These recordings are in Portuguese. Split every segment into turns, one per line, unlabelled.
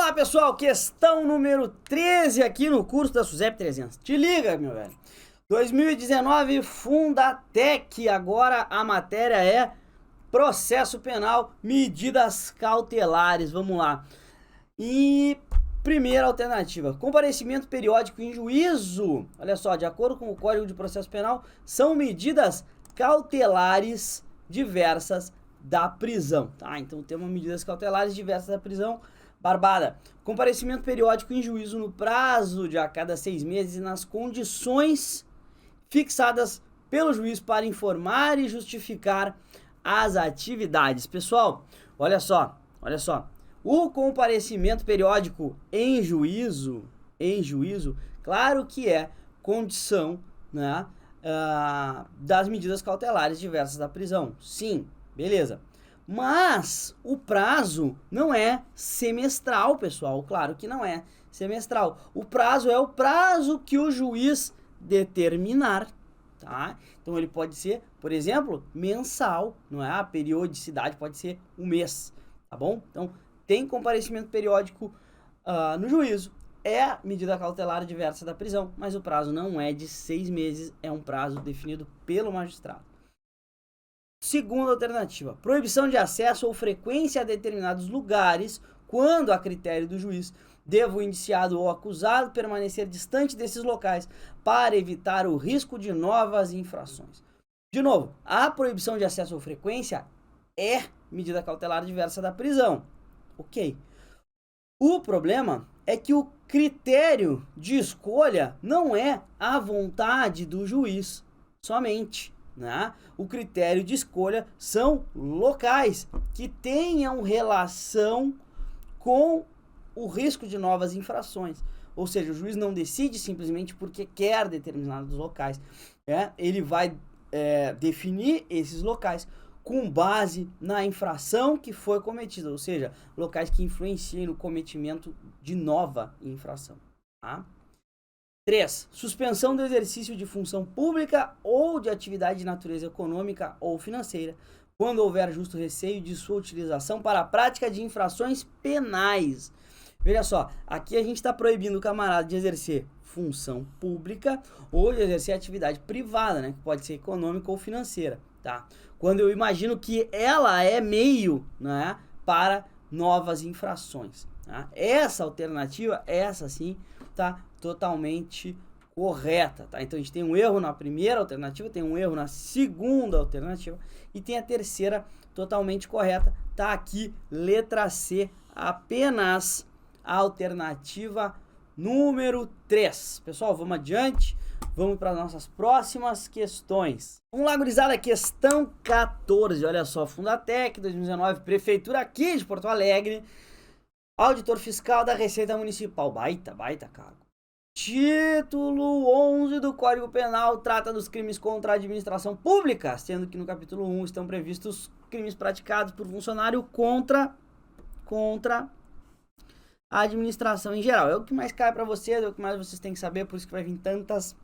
Vamos lá, pessoal, questão número 13 aqui no curso da SUSEP 300. Te liga, meu velho. 2019, Fundatec. Agora a matéria é processo penal, medidas cautelares. Vamos lá. E primeira alternativa, comparecimento periódico em juízo. Olha só, de acordo com o Código de Processo Penal, são medidas cautelares diversas da prisão, tá? Então temos medidas cautelares diversas da prisão. Barbada, comparecimento periódico em juízo no prazo de a cada 6 meses e nas condições fixadas pelo juiz para informar e justificar as atividades. Pessoal, olha só. O comparecimento periódico em juízo, claro que é condição, né, das medidas cautelares diversas da prisão. Sim, beleza. Mas o prazo não é semestral, pessoal. Claro que não é semestral. O prazo é o prazo que o juiz determinar, tá? Então ele pode ser, por exemplo, mensal, não é? A periodicidade pode ser um mês, tá bom? Então tem comparecimento periódico no juízo. É medida cautelar diversa da prisão, mas o prazo não é de 6 meses, é um prazo definido pelo magistrado. Segunda alternativa, proibição de acesso ou frequência a determinados lugares quando, a critério do juiz, deva o indiciado ou acusado permanecer distante desses locais para evitar o risco de novas infrações. De novo, a proibição de acesso ou frequência é medida cautelar diversa da prisão. Ok. O problema é que o critério de escolha não é a vontade do juiz somente, né? O critério de escolha são locais que tenham relação com o risco de novas infrações. Ou seja, o juiz não decide simplesmente porque quer determinados locais. Ele vai definir esses locais com base na infração que foi cometida, ou seja, locais que influenciem no cometimento de nova infração. Tá? 3. Suspensão do exercício de função pública ou de atividade de natureza econômica ou financeira, quando houver justo receio de sua utilização para a prática de infrações penais. Veja só, aqui a gente está proibindo o camarada de exercer função pública ou de exercer atividade privada, né, que pode ser econômica ou financeira, tá? Quando eu imagino que ela é meio, né, para novas infrações. Tá? Essa alternativa, essa sim, tá totalmente correta, tá? Então a gente tem um erro na primeira alternativa, tem um erro na segunda alternativa e tem a terceira totalmente correta. Tá aqui, letra C, apenas a alternativa número 3. Pessoal, vamos adiante. Vamos para as nossas próximas questões. Vamos lá, gurizada, questão 14. Olha só, Fundatec 2019, Prefeitura aqui de Porto Alegre, auditor fiscal da Receita Municipal. Baita cargo. Título 11 do Código Penal trata dos crimes contra a administração pública, sendo que no capítulo 1 estão previstos crimes praticados por funcionário contra a administração em geral. É o que mais cai para vocês, é o que mais vocês têm que saber, por isso que vai vir tantas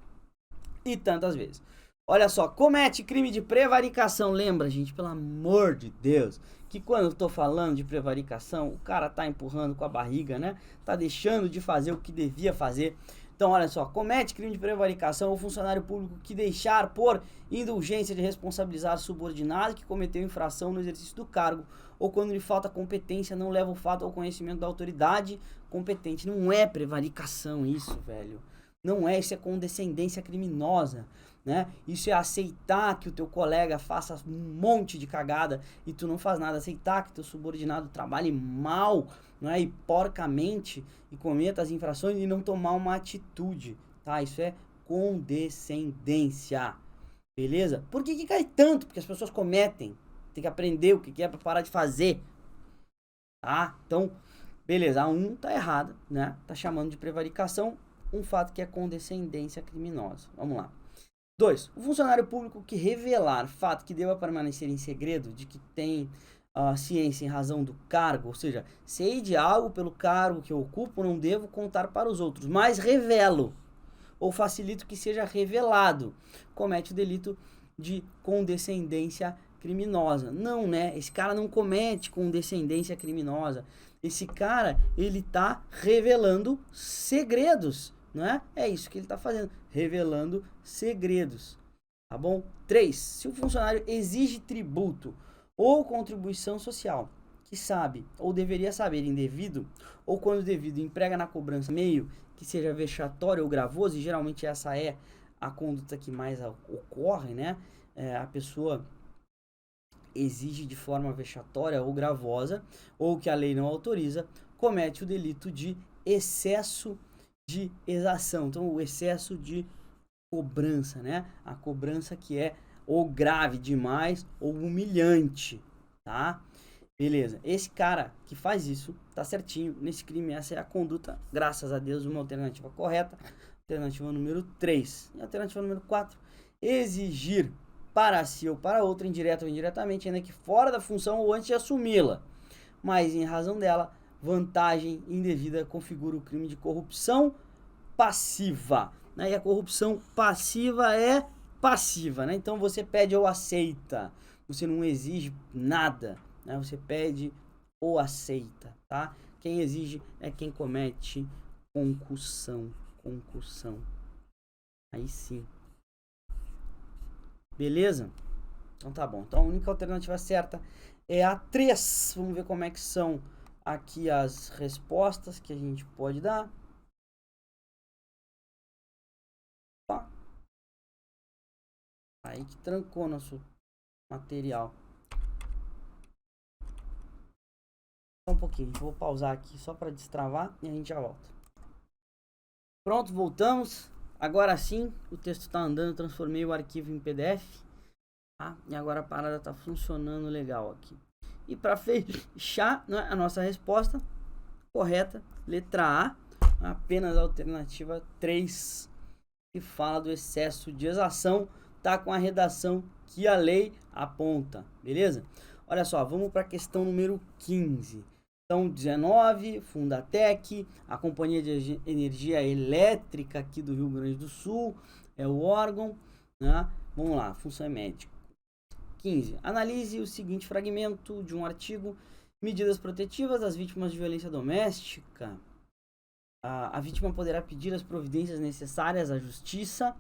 e tantas vezes. Olha só, comete crime de prevaricação. Lembra, gente, pelo amor de Deus, que quando eu tô falando de prevaricação, o cara tá empurrando com a barriga, né? Tá deixando de fazer o que devia fazer. Então, olha só, comete crime de prevaricação o funcionário público que deixar por indulgência de responsabilizar subordinado que cometeu infração no exercício do cargo ou quando lhe falta competência, não leva o fato ao conhecimento da autoridade competente. Não é prevaricação isso, velho. Não é, isso é condescendência criminosa, né? Isso é aceitar que o teu colega faça um monte de cagada e tu não faz nada, aceitar que teu subordinado trabalhe mal, né? E porcamente e cometa as infrações e não tomar uma atitude, tá? Isso é condescendência, beleza? Por que cai tanto? Porque as pessoas cometem, tem que aprender o que é para parar de fazer, tá? Então, beleza, a 1 tá errada, né? Tá chamando de prevaricação um fato que é condescendência criminosa. Vamos lá. 2. O funcionário público que revelar fato que deva permanecer em segredo, de que tem ciência em razão do cargo, ou seja, sei de algo pelo cargo que eu ocupo, não devo contar para os outros, mas revelo ou facilito que seja revelado, comete o delito de condescendência criminosa. Não, né? Esse cara não comete condescendência criminosa. Esse cara, ele tá revelando segredos, não é? É isso que ele tá fazendo, revelando segredos, tá bom? 3. Se o funcionário exige tributo ou contribuição social, que sabe ou deveria saber indevido, ou quando devido emprega na cobrança meio que seja vexatório ou gravoso, e geralmente essa é a conduta que mais ocorre, né? A pessoa exige de forma vexatória ou gravosa, ou que a lei não autoriza, comete o delito de excesso de exação. Então, o excesso de cobrança, né? A cobrança que é ou grave demais ou humilhante, tá? Beleza. Esse cara que faz isso tá certinho nesse crime. Essa é a conduta, graças a Deus, uma alternativa correta. Alternativa número 3. E alternativa número 4. Exigir para si ou para outra, indireta ou indiretamente, ainda que fora da função ou antes de assumi-la, mas em razão dela, vantagem indevida configura o crime de corrupção passiva, né? E a corrupção passiva é passiva, né? Então você pede ou aceita, você não exige nada, né? Você pede ou aceita, tá? Quem exige é quem comete concussão, aí sim. Beleza? Então tá bom. Então a única alternativa certa é a 3. Vamos ver como é que são aqui as respostas que a gente pode dar. Tá. Aí que trancou nosso material. Só um pouquinho. Vou pausar aqui só para destravar e a gente já volta. Pronto, voltamos. Agora sim, o texto está andando. Transformei o arquivo em PDF. Tá? E agora a parada está funcionando legal aqui. E para fechar, né, a nossa resposta correta, letra A, apenas a alternativa 3, que fala do excesso de exação, tá com a redação que a lei aponta, beleza? Olha só, vamos para a questão número 15. Então, 19, Fundatec, a Companhia de Energia Elétrica aqui do Rio Grande do Sul, é o órgão, né? Vamos lá, função é médica. 15. Analise o seguinte fragmento de um artigo: medidas protetivas das vítimas de violência doméstica. A vítima poderá pedir as providências necessárias à justiça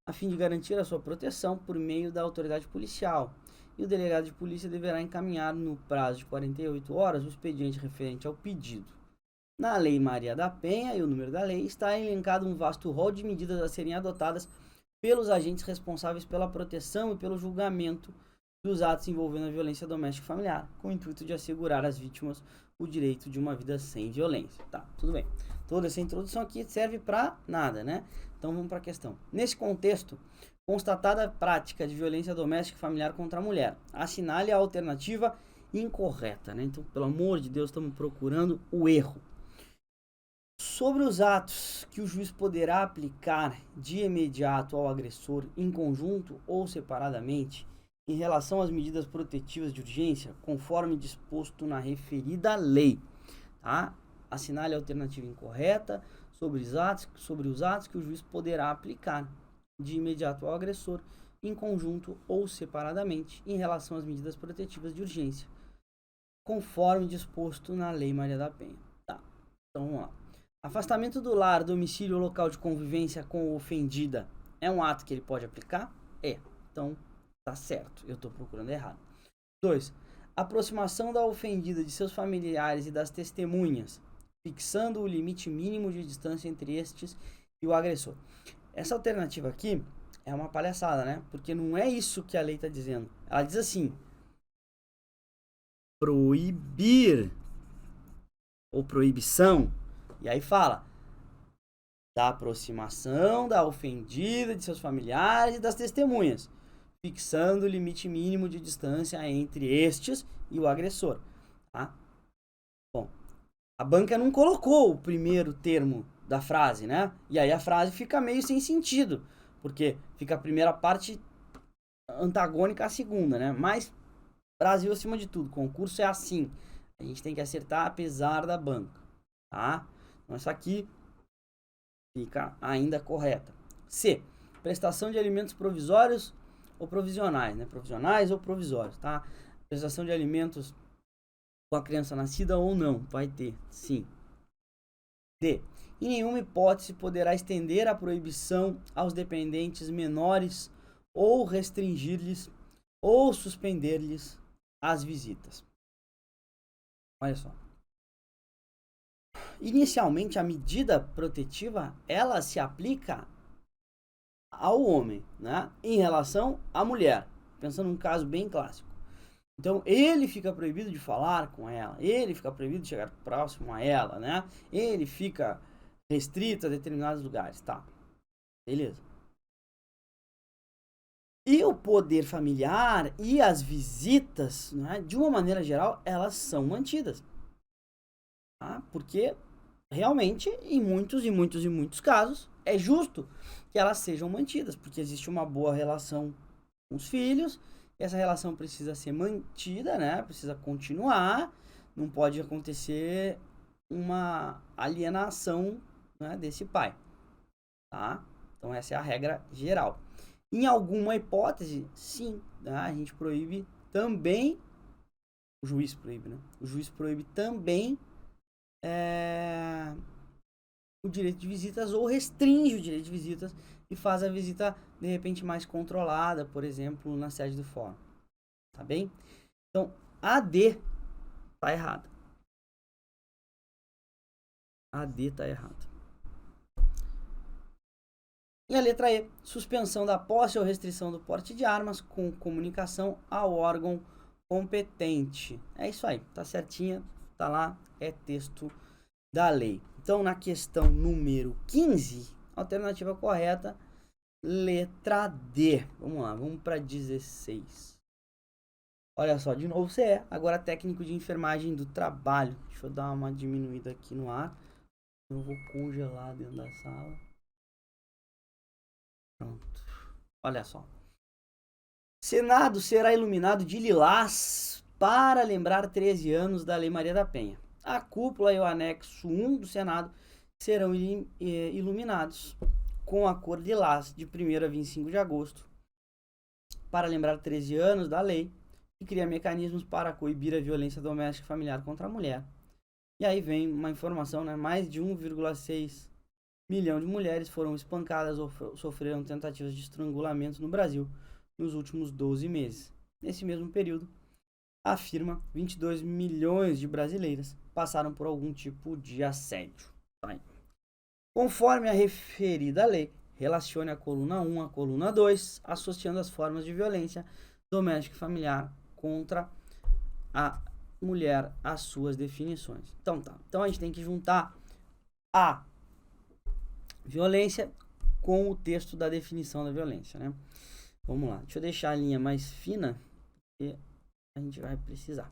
a fim de garantir a sua proteção por meio da autoridade policial. E o delegado de polícia deverá encaminhar no prazo de 48 horas o expediente referente ao pedido. Na Lei Maria da Penha, e o número da lei, está elencado um vasto rol de medidas a serem adotadas pelos agentes responsáveis pela proteção e pelo julgamento dos atos envolvendo a violência doméstica e familiar, com o intuito de assegurar às vítimas o direito de uma vida sem violência. Tá, tudo bem. Toda essa introdução aqui serve para nada, né? Então vamos para a questão. Nesse contexto, constatada a prática de violência doméstica e familiar contra a mulher, assinale a alternativa incorreta, né? Então, pelo amor de Deus, estamos procurando o erro. Sobre os atos que o juiz poderá aplicar de imediato ao agressor em conjunto ou separadamente, em relação às medidas protetivas de urgência, conforme disposto na referida lei, tá? Assinale a alternativa incorreta sobre os atos que o juiz poderá aplicar de imediato ao agressor, em conjunto ou separadamente, em relação às medidas protetivas de urgência, conforme disposto na Lei Maria da Penha. Tá, então vamos lá. Afastamento do lar, domicílio ou local de convivência com a ofendida é um ato que ele pode aplicar? É. Então, tá certo, eu tô procurando errado. 2. Aproximação da ofendida de seus familiares e das testemunhas, fixando o limite mínimo de distância entre estes e o agressor. Essa alternativa aqui é uma palhaçada, né? Porque não é isso que a lei tá dizendo. Ela diz assim: proibir ou proibição. E aí fala da aproximação da ofendida de seus familiares e das testemunhas, fixando o limite mínimo de distância entre estes e o agressor, tá? Bom, a banca não colocou o primeiro termo da frase, né? E aí a frase fica meio sem sentido, porque fica a primeira parte antagônica à segunda, né? Mas Brasil acima de tudo, concurso é assim, a gente tem que acertar apesar da banca, tá? Então essa aqui fica ainda correta. C. Prestação de alimentos provisórios ou provisionais, né? Provisionais ou provisórios, tá? Prestação de alimentos com a criança nascida ou não. Vai ter, sim. D. Em nenhuma hipótese poderá estender a proibição aos dependentes menores ou restringir-lhes ou suspender-lhes as visitas. Olha só. Inicialmente, a medida protetiva, ela se aplica ao homem, né, em relação à mulher. Pensando num caso bem clássico. Então, ele fica proibido de falar com ela, ele fica proibido de chegar próximo a ela, né? Ele fica restrito a determinados lugares, tá? Beleza. E o poder familiar e as visitas, né, de uma maneira geral, elas são mantidas. Tá? Porque, realmente, em muitos casos, é justo que elas sejam mantidas, porque existe uma boa relação com os filhos. Essa relação precisa ser mantida, né? Precisa continuar. Não pode acontecer uma alienação, né, desse pai, tá? Então essa é a regra geral. Em alguma hipótese, sim, tá? A gente proíbe também, o juiz proíbe, né? O juiz proíbe também o direito de visitas ou restringe o direito de visitas e faz a visita, de repente, mais controlada, por exemplo, na sede do fórum. Tá bem? Então, a D tá errada. A D tá errada. E a letra E, suspensão da posse ou restrição do porte de armas com comunicação ao órgão competente. É isso aí, tá certinha, tá lá, é texto da lei. Então, na questão número 15, alternativa correta, letra D. Vamos lá, vamos para 16. Olha só, de novo CE, agora técnico de enfermagem do trabalho. Deixa eu dar uma diminuída aqui no ar. Eu vou congelar dentro da sala. Pronto. Olha só. Senado será iluminado de lilás para lembrar 13 anos da Lei Maria da Penha. A cúpula e o anexo 1 do Senado serão iluminados com a cor lilás de 1º a 25 de agosto para lembrar 13 anos da lei e criar mecanismos para coibir a violência doméstica e familiar contra a mulher. E aí vem uma informação, né? Mais de 1,6 milhão de mulheres foram espancadas ou sofreram tentativas de estrangulamento no Brasil nos últimos 12 meses. Nesse mesmo período, afirma 22 milhões de brasileiras passaram por algum tipo de assédio. Conforme a referida lei, relacione a coluna 1 à coluna 2, associando as formas de violência doméstica e familiar contra a mulher às suas definições. Então tá. Então a gente tem que juntar a violência com o texto da definição da violência, né? Vamos lá. Deixa eu deixar a linha mais fina, porque a gente vai precisar.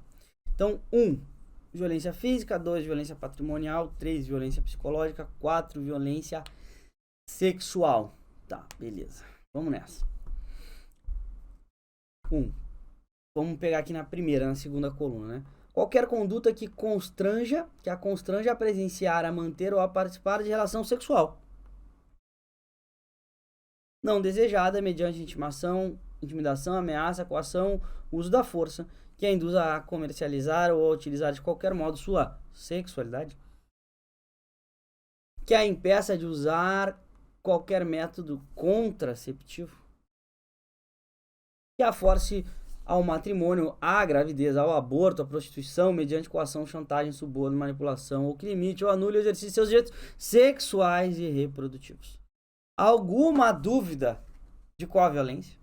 Então, 1, violência física. 2, violência patrimonial. 3, violência psicológica. 4, violência sexual. Tá, beleza. Vamos nessa. 1. Vamos pegar aqui na primeira, na segunda coluna, né? Qualquer conduta que a constranja a presenciar, a manter ou a participar de relação sexual não desejada mediante intimidação, ameaça, coação, uso da força, que a induza a comercializar ou a utilizar de qualquer modo sua sexualidade, que a impeça de usar qualquer método contraceptivo, que a force ao matrimônio, à gravidez, ao aborto, à prostituição, mediante coação, chantagem, suborno, manipulação, ou que limite ou anule o exercício de seus direitos sexuais e reprodutivos. Alguma dúvida de qual a violência?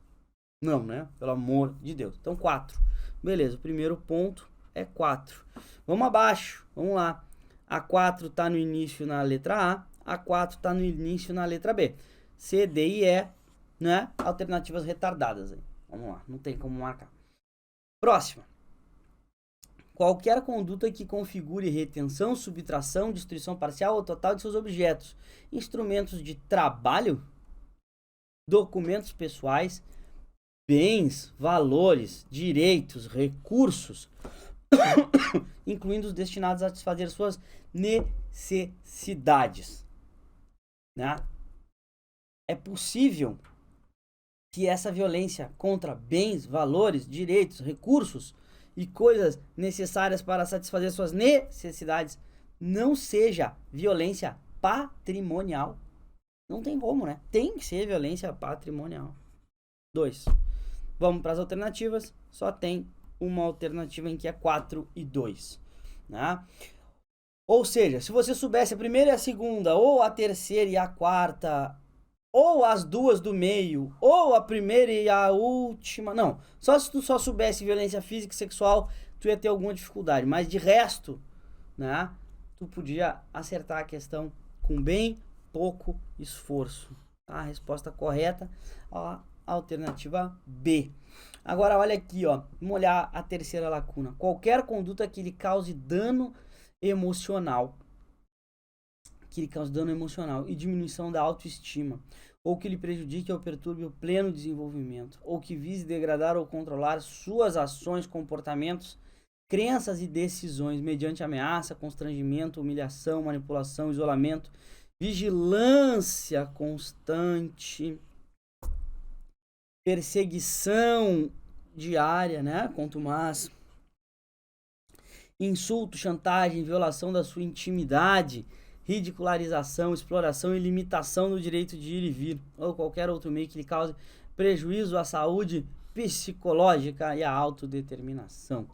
Não, né? Pelo amor de Deus. Então, 4. Beleza, o primeiro ponto é 4. Vamos abaixo, vamos lá. A 4 está no início na letra A, a 4 está no início na letra B. C, D e E, né? Alternativas retardadas aí. Vamos lá, não tem como marcar. Próxima. Qualquer conduta que configure retenção, subtração, destruição parcial ou total de seus objetos, instrumentos de trabalho, documentos pessoais, bens, valores, direitos, recursos, incluindo os destinados a satisfazer suas necessidades, né? É possível que essa violência contra bens, valores, direitos, recursos e coisas necessárias para satisfazer suas necessidades, não seja violência patrimonial. Não tem como, né? Tem que ser violência patrimonial. 2. Vamos para as alternativas. Só tem uma alternativa em que é 4 e 2. Né? Ou seja, se você soubesse a primeira e a segunda, ou a terceira e a quarta, ou as duas do meio, ou a primeira e a última... Não, só se tu só soubesse violência física e sexual, tu ia ter alguma dificuldade. Mas de resto, né, tu podia acertar a questão com bem pouco esforço. A resposta correta, a alternativa B. Agora olha aqui, ó, vamos olhar a terceira lacuna. Qualquer conduta que lhe cause dano emocional, e diminuição da autoestima, ou que lhe prejudique ou perturbe o pleno desenvolvimento, ou que vise degradar ou controlar suas ações, comportamentos, crenças e decisões mediante ameaça, constrangimento, humilhação, manipulação, isolamento, vigilância constante, perseguição diária, né, contumaz, insulto, chantagem, violação da sua intimidade, ridicularização, exploração e limitação do direito de ir e vir, ou qualquer outro meio que lhe cause prejuízo à saúde psicológica e à autodeterminação.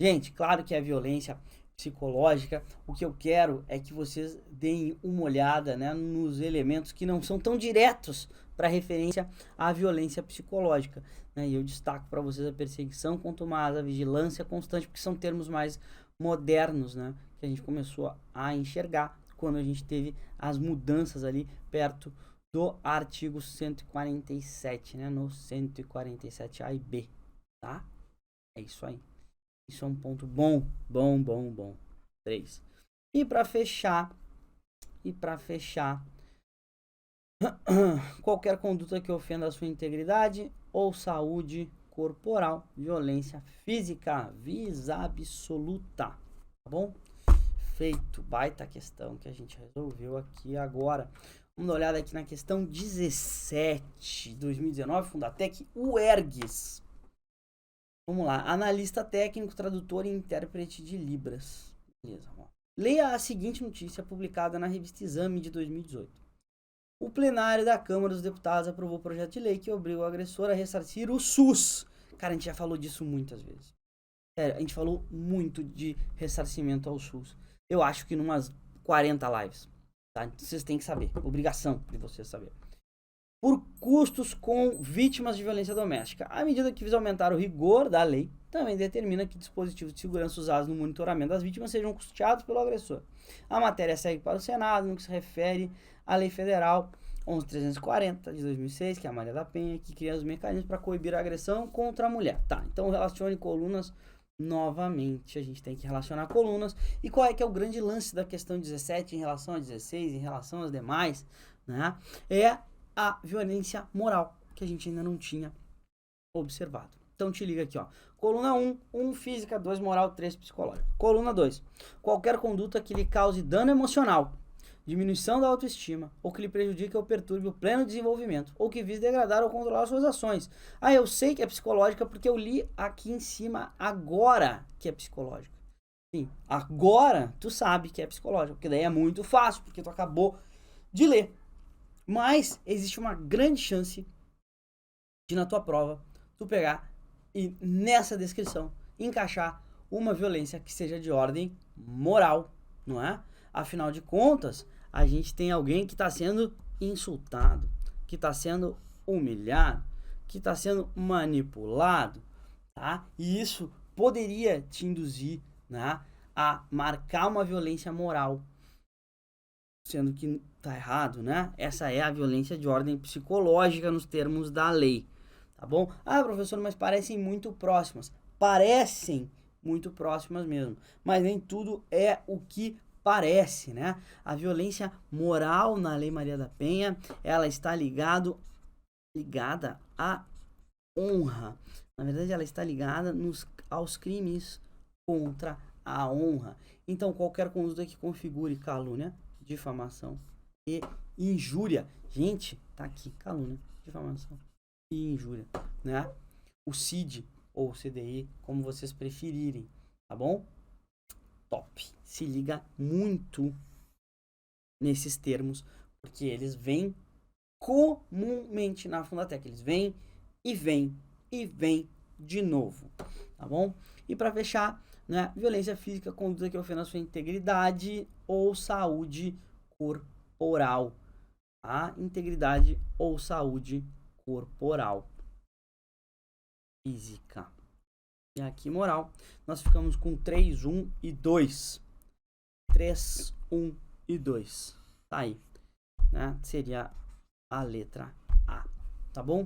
Gente, claro que é violência psicológica. O que eu quero é que vocês deem uma olhada, né, nos elementos que não são tão diretos para referência à violência psicológica, né? E eu destaco para vocês a perseguição contumaz, a vigilância constante, porque são termos mais modernos, né, que a gente começou a enxergar quando a gente teve as mudanças ali perto do artigo 147, né, no 147A e B, tá? É isso aí. Isso é um ponto bom. 3. E para fechar, qualquer conduta que ofenda a sua integridade ou saúde corporal, violência física, visa absoluta, tá bom? Feito, baita questão que a gente resolveu aqui agora. Vamos dar uma olhada aqui na questão 17, 2019, Fundatec, UERGS. Vamos lá, analista técnico, tradutor e intérprete de Libras. Beleza, ó. Leia a seguinte notícia publicada na revista Exame de 2018. O plenário da Câmara dos Deputados aprovou o projeto de lei que obriga o agressor a ressarcir o SUS. Cara, a gente já falou disso muitas vezes. Sério, a gente falou muito de ressarcimento ao SUS. Eu acho que numas 40 lives. Tá? Vocês têm que saber. Obrigação de vocês saber. Por custos com vítimas de violência doméstica. A medida que visa aumentar o rigor da lei também determina que dispositivos de segurança usados no monitoramento das vítimas sejam custeados pelo agressor. A matéria segue para o Senado no que se refere à Lei Federal 11.340 de 2006, que é a Maria da Penha, que cria os mecanismos para coibir a agressão contra a mulher. Tá, então relacione colunas novamente. A gente tem que relacionar colunas. E qual é que é o grande lance da questão 17 em relação a 16, em relação às demais, né? É a violência moral, que a gente ainda não tinha observado. Então te liga aqui, ó. Coluna 1 física, 2 moral, 3 psicológica. Coluna 2, qualquer conduta que lhe cause dano emocional, diminuição da autoestima, ou que lhe prejudique ou perturbe o pleno desenvolvimento, ou que vise degradar ou controlar suas ações. Ah, eu sei que é psicológica porque eu li aqui em cima agora que é psicológica. Sim, agora tu sabe que é psicológica, porque daí é muito fácil, porque tu acabou de ler. Mas existe uma grande chance de na tua prova tu pegar e nessa descrição encaixar uma violência que seja de ordem moral, não é? Afinal de contas, a gente tem alguém que está sendo insultado, que está sendo humilhado, que está sendo manipulado, tá? E isso poderia te induzir, né, a marcar uma violência moral, sendo que tá errado, né? Essa é a violência de ordem psicológica nos termos da lei, tá bom? Ah, professor, mas parecem muito próximas. Parecem muito próximas mesmo, mas nem tudo é o que parece, né? A violência moral na Lei Maria da Penha, ela está ligada à honra. Na verdade, ela está ligada aos crimes contra a honra. Então, qualquer conduta que configure calúnia, difamação e injúria. Gente, tá aqui, calúnia, difamação e injúria, né? O CID, ou CDI, como vocês preferirem, tá bom? Top. Se liga muito nesses termos, porque eles vêm comumente na Fundatec. Eles vêm e vêm e vêm de novo, tá bom? E para fechar, né, violência física, conduta que ofenda a sua integridade ou saúde corporal. A integridade ou saúde corporal. Física. E aqui, moral, nós ficamos com 3, 1 e 2. 3, 1 e 2. Tá aí, né? Seria a letra A, tá bom?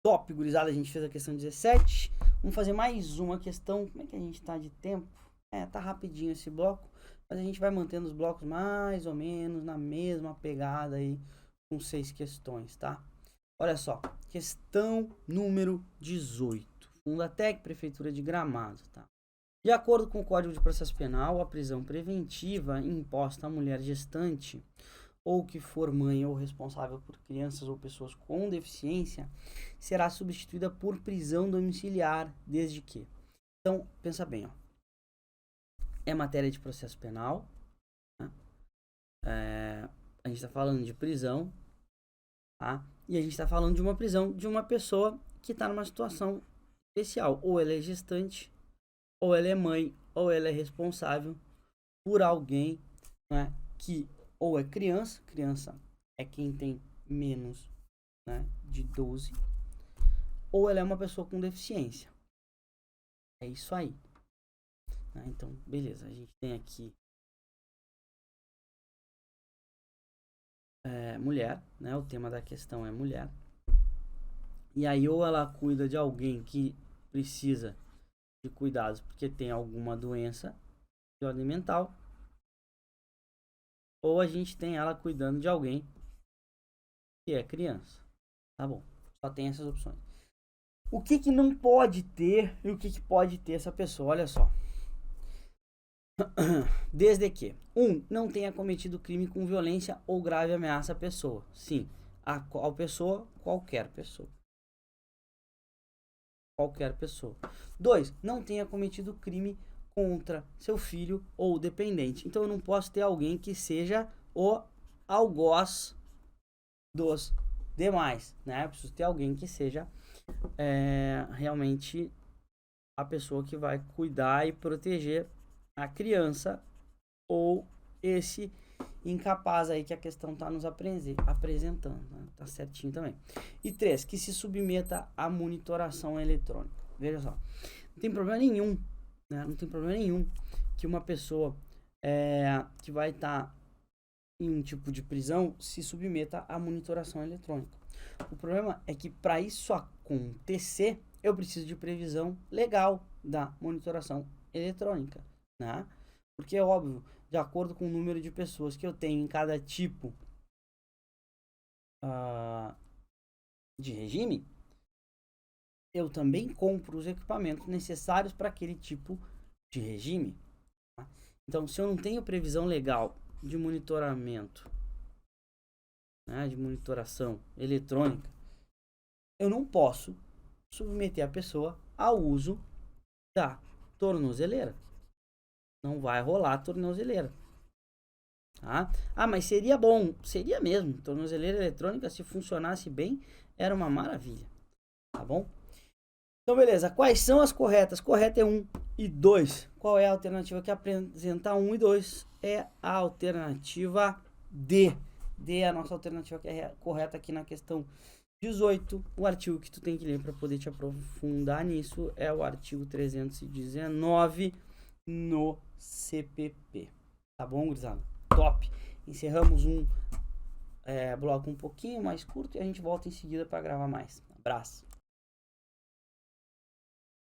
Top, gurizada, a gente fez a questão 17. Vamos fazer mais uma questão. Como é que a gente tá de tempo? Tá rapidinho esse bloco, mas a gente vai mantendo os blocos mais ou menos na mesma pegada aí, com 6 questões, tá? Olha só, questão número 18. Fundatec, Prefeitura de Gramado, tá? De acordo com o Código de Processo Penal, a prisão preventiva imposta à mulher gestante ou que for mãe ou responsável por crianças ou pessoas com deficiência será substituída por prisão domiciliar, desde que. Então, pensa bem, ó. É matéria de processo penal, né? A gente está falando de prisão, tá? E a gente está falando de uma prisão de uma pessoa que está numa situação especial. Ou ela é gestante, ou ela é mãe, ou ela é responsável por alguém, né, que ou é criança é quem tem menos, né, de 12, ou ela é uma pessoa com deficiência. É isso aí. Então, beleza, a gente tem aqui mulher, né? O tema da questão é mulher. E aí, ou ela cuida de alguém que precisa de cuidados porque tem alguma doença de ordem mental, ou a gente tem ela cuidando de alguém que é criança. Tá bom, só tem essas opções. O que que não pode ter e o que que pode ter essa pessoa? Olha só. Desde que 1. Não tenha cometido crime com violência ou grave ameaça à pessoa. Sim, a qual pessoa? Qualquer pessoa. Qualquer pessoa. 2. Não tenha cometido crime contra seu filho ou dependente. Então eu não posso ter alguém que seja o algoz dos demais, né? Eu preciso ter alguém que seja realmente a pessoa que vai cuidar e proteger a criança ou esse incapaz aí que a questão está nos apresentando, né? Tá certinho também. E 3, que se submeta à monitoração eletrônica. Veja só, não tem problema nenhum, né? Não tem problema nenhum que uma pessoa que vai estar em um tipo de prisão se submeta à monitoração eletrônica. O problema é que para isso acontecer, eu preciso de previsão legal da monitoração eletrônica, né? Porque é óbvio, de acordo com o número de pessoas que eu tenho em cada tipo de regime, eu também compro os equipamentos necessários para aquele tipo de regime. Tá? Então, se eu não tenho previsão legal de monitoramento, né, de monitoração eletrônica, eu não posso submeter a pessoa ao uso da tornozeleira. Não vai rolar tornozeleira. Tá? Mas seria bom. Seria mesmo. Tornozeleira eletrônica, se funcionasse bem, era uma maravilha. Tá bom? Então, beleza. Quais são as corretas? Correta é 1 e 2. Qual é a alternativa que apresenta 1 e 2? É a alternativa D. D é a nossa alternativa que é correta aqui na questão 18. O artigo que tu tem que ler para poder te aprofundar nisso é o artigo 319 no CPP. Tá bom, gurizada? Top! Encerramos um bloco um pouquinho mais curto e a gente volta em seguida para gravar mais. Abraço!